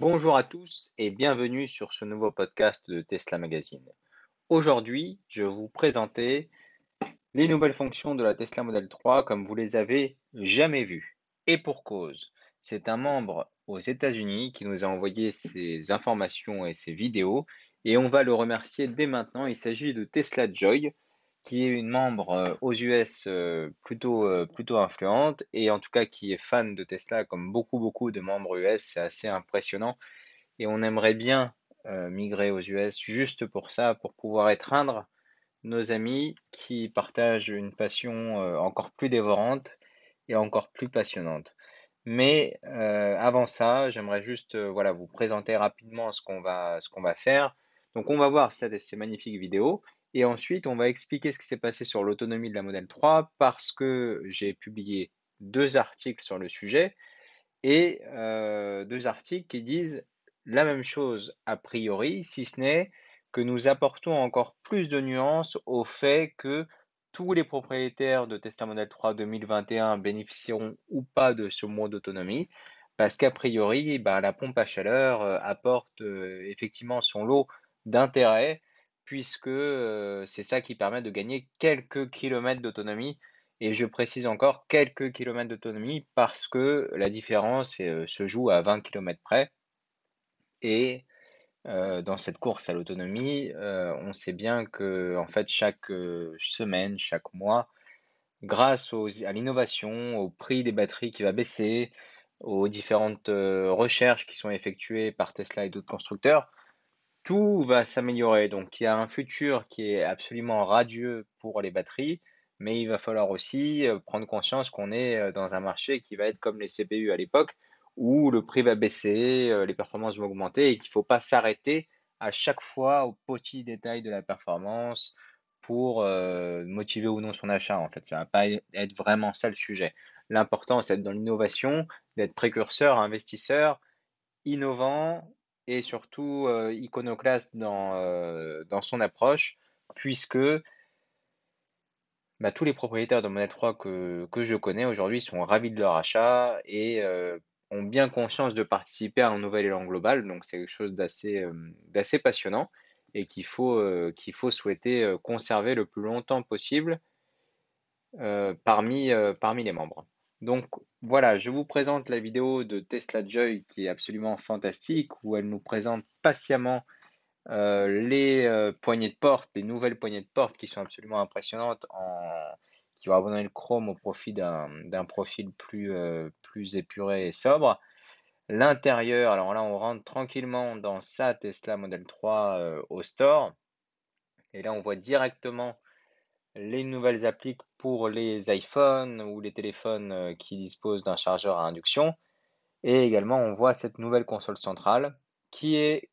Bonjour à tous et bienvenue sur ce nouveau podcast de Tesla Magazine. Aujourd'hui, je vais vous présenter les nouvelles fonctions de la Tesla Model 3 comme vous les avez jamais vues. Et pour cause, c'est un membre aux États-Unis qui nous a envoyé ces informations et ces vidéos et on va le remercier dès maintenant. Il s'agit de Tesla Joy, qui est une membre aux US plutôt influente et en tout cas qui est fan de Tesla comme beaucoup de membres US. C'est assez impressionnant et on aimerait bien migrer aux US juste pour ça, pour pouvoir étreindre nos amis qui partagent une passion encore plus dévorante et encore plus passionnante. Mais avant ça, j'aimerais juste voilà, vous présenter rapidement ce qu'on va faire. Donc on va voir ces magnifiques vidéos et ensuite on va expliquer ce qui s'est passé sur l'autonomie de la Model 3 parce que j'ai publié deux articles sur le sujet et deux articles qui disent la même chose a priori, si ce n'est que nous apportons encore plus de nuances au fait que tous les propriétaires de Tesla Model 3 2021 bénéficieront ou pas de ce mode d'autonomie, parce qu'a priori, bah, la pompe à chaleur apporte effectivement son lot d'intérêt, puisque c'est ça qui permet de gagner quelques kilomètres d'autonomie et je précise encore quelques kilomètres d'autonomie parce que la différence se joue à 20 kilomètres près. Et dans cette course à l'autonomie, on sait bien que en fait chaque semaine, chaque mois, grâce à l'innovation, au prix des batteries qui va baisser, aux différentes recherches qui sont effectuées par Tesla et d'autres constructeurs, tout va s'améliorer. Donc, il y a un futur qui est absolument radieux pour les batteries, mais il va falloir aussi prendre conscience qu'on est dans un marché qui va être comme les CPU à l'époque, où le prix va baisser, les performances vont augmenter et qu'il ne faut pas s'arrêter à chaque fois au petit détail de la performance pour motiver ou non son achat. En fait, ça va pas être vraiment ça le sujet. L'important, c'est d'être dans l'innovation, d'être précurseur, investisseur innovant et surtout iconoclaste dans son approche, puisque bah, tous les propriétaires de Model 3 que je connais aujourd'hui sont ravis de leur achat et ont bien conscience de participer à un nouvel élan global. Donc c'est quelque chose d'assez passionnant et qu'il faut souhaiter conserver le plus longtemps possible parmi les membres. Donc voilà, je vous présente la vidéo de Tesla Joy qui est absolument fantastique, où elle nous présente patiemment les poignées de porte, les nouvelles poignées de porte qui sont absolument impressionnantes, qui vont abandonner le chrome au profit d'un profil plus épuré et sobre. L'intérieur, alors là on rentre tranquillement dans sa Tesla Model 3 au store, et là on voit directement les nouvelles applis pour les iPhones ou les téléphones qui disposent d'un chargeur à induction. Et également, on voit cette nouvelle console centrale qui est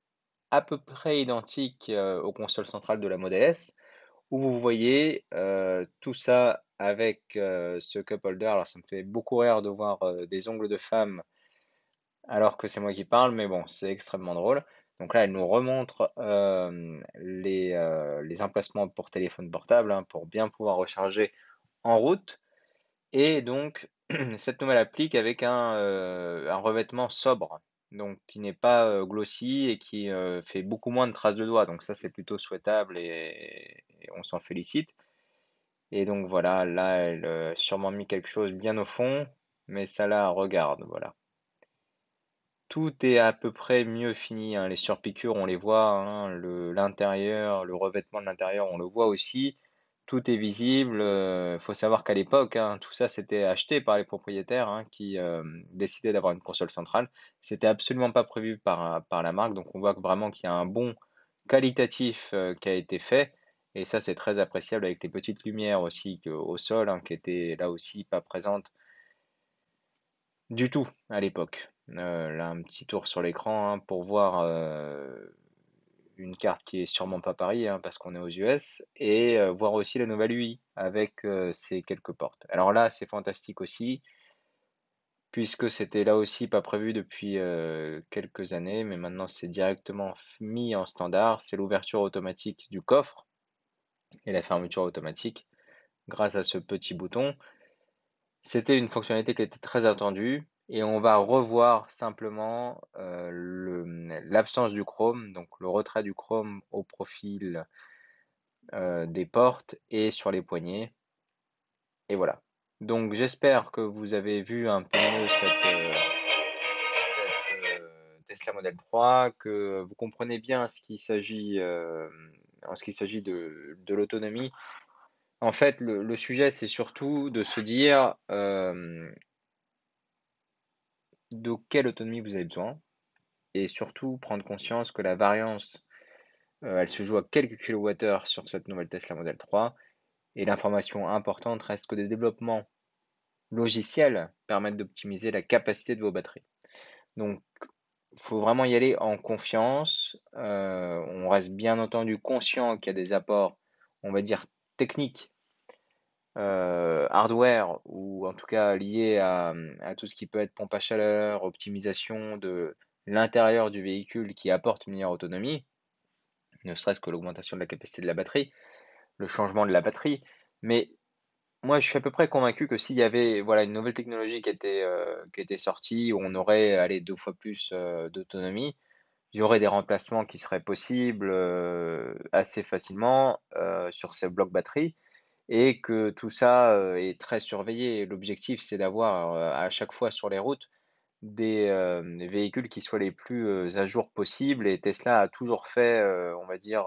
à peu près identique aux consoles centrales de la Model S, où vous voyez tout ça avec ce cup holder. Alors, ça me fait beaucoup rire de voir des ongles de femme alors que c'est moi qui parle, mais bon, c'est extrêmement drôle. Donc là, elle nous remontre les emplacements pour téléphone portable, hein, pour bien pouvoir recharger en route. Et donc, cette nouvelle applique avec un revêtement sobre, donc qui n'est pas glossy et qui fait beaucoup moins de traces de doigts. Donc ça, c'est plutôt souhaitable et on s'en félicite. Et donc voilà, là, elle a sûrement mis quelque chose bien au fond, mais ça la regarde, voilà. Tout est à peu près mieux fini, hein. Les surpiqûres, on les voit, hein, l'intérieur, le revêtement de l'intérieur, on le voit aussi. Tout est visible. Il faut savoir qu'à l'époque, hein, tout ça, c'était acheté par les propriétaires hein, qui décidaient d'avoir une console centrale. C'était absolument pas prévu par la marque. Donc, on voit vraiment qu'il y a un bond qualitatif qui a été fait. Et ça, c'est très appréciable avec les petites lumières aussi au sol, hein, qui étaient là aussi pas présentes du tout à l'époque. Là, un petit tour sur l'écran hein, pour voir une carte qui est sûrement pas Paris, hein, parce qu'on est aux US, et voir aussi la nouvelle UI avec ces quelques portes. Alors là, c'est fantastique aussi, puisque c'était là aussi pas prévu depuis quelques années, mais maintenant c'est directement mis en standard. C'est l'ouverture automatique du coffre et la fermeture automatique grâce à ce petit bouton. C'était une fonctionnalité qui était très attendue et on va revoir simplement l'absence du chrome, donc le retrait du chrome au profil des portes et sur les poignées. Et voilà. Donc j'espère que vous avez vu un peu mieux cette Tesla Model 3, que vous comprenez bien en ce qu'il s'agit de l'autonomie. En fait, le sujet, c'est surtout de se dire de quelle autonomie vous avez besoin et surtout prendre conscience que la variance, elle se joue à quelques kilowattheures sur cette nouvelle Tesla Model 3 et l'information importante reste que des développements logiciels permettent d'optimiser la capacité de vos batteries. Donc, il faut vraiment y aller en confiance. On reste bien entendu conscient qu'il y a des apports, on va dire, techniques, hardware, ou en tout cas liés à tout ce qui peut être pompe à chaleur, optimisation de l'intérieur du véhicule qui apporte une meilleure autonomie, ne serait-ce que l'augmentation de la capacité de la batterie, le changement de la batterie. Mais moi, je suis à peu près convaincu que s'il y avait voilà, une nouvelle technologie qui était sortie, où on aurait allez, 2 fois plus d'autonomie, il y aurait des remplacements qui seraient possibles assez facilement sur ces blocs batterie et que tout ça est très surveillé. L'objectif, c'est d'avoir à chaque fois sur les routes des véhicules qui soient les plus à jour possibles et Tesla a toujours fait, on va dire,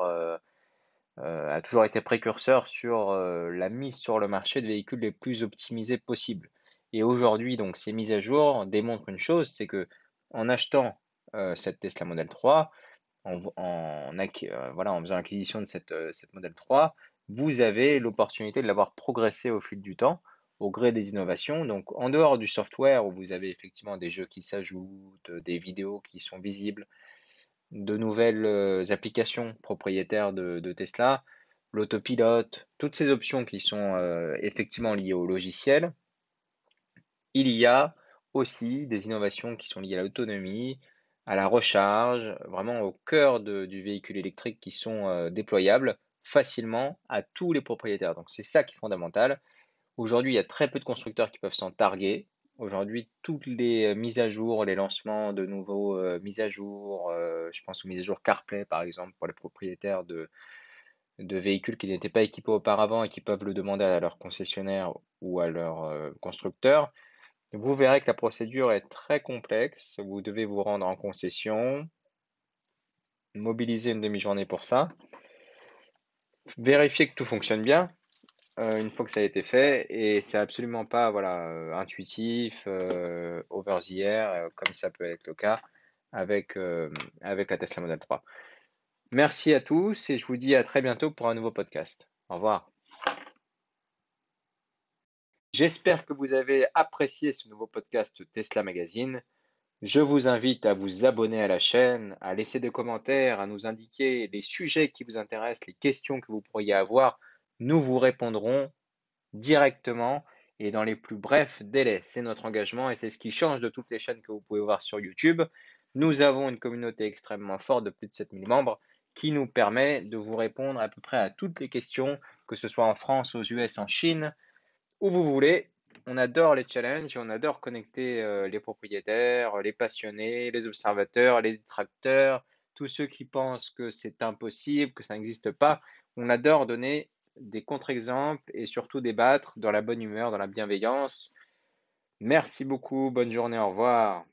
a toujours été précurseur sur la mise sur le marché de véhicules les plus optimisés possibles. Et aujourd'hui, donc, ces mises à jour démontrent une chose, c'est que en achetant cette Tesla Model 3, voilà, en faisant l'acquisition de cette Model 3, vous avez l'opportunité de l'avoir progressé au fil du temps, au gré des innovations. Donc, en dehors du software, où vous avez effectivement des jeux qui s'ajoutent, des vidéos qui sont visibles, de nouvelles applications propriétaires de Tesla, l'autopilote, toutes ces options qui sont effectivement liées au logiciel, il y a aussi des innovations qui sont liées à l'autonomie, à la recharge, vraiment au cœur du véhicule électrique qui sont déployables facilement à tous les propriétaires. Donc c'est ça qui est fondamental. Aujourd'hui, il y a très peu de constructeurs qui peuvent s'en targuer. Aujourd'hui, toutes les mises à jour, les lancements de nouveaux mises à jour, je pense aux mises à jour CarPlay par exemple pour les propriétaires de véhicules qui n'étaient pas équipés auparavant et qui peuvent le demander à leur concessionnaire ou à leur constructeur. Vous verrez que la procédure est très complexe. Vous devez vous rendre en concession, mobiliser une demi-journée pour ça, vérifier que tout fonctionne bien une fois que ça a été fait, et c'est absolument pas voilà, intuitif, over the air, comme ça peut être le cas avec, avec la Tesla Model 3. Merci à tous et je vous dis à très bientôt pour un nouveau podcast. Au revoir. J'espère que vous avez apprécié ce nouveau podcast Tesla Magazine. Je vous invite à vous abonner à la chaîne, à laisser des commentaires, à nous indiquer les sujets qui vous intéressent, les questions que vous pourriez avoir. Nous vous répondrons directement et dans les plus brefs délais. C'est notre engagement et c'est ce qui change de toutes les chaînes que vous pouvez voir sur YouTube. Nous avons une communauté extrêmement forte de plus de 7000 membres qui nous permet de vous répondre à peu près à toutes les questions, que ce soit en France, aux US, en Chine, où vous voulez. On adore les challenges et on adore connecter les propriétaires, les passionnés, les observateurs, les détracteurs, tous ceux qui pensent que c'est impossible, que ça n'existe pas. On adore donner des contre-exemples et surtout débattre dans la bonne humeur, dans la bienveillance. Merci beaucoup, bonne journée, au revoir.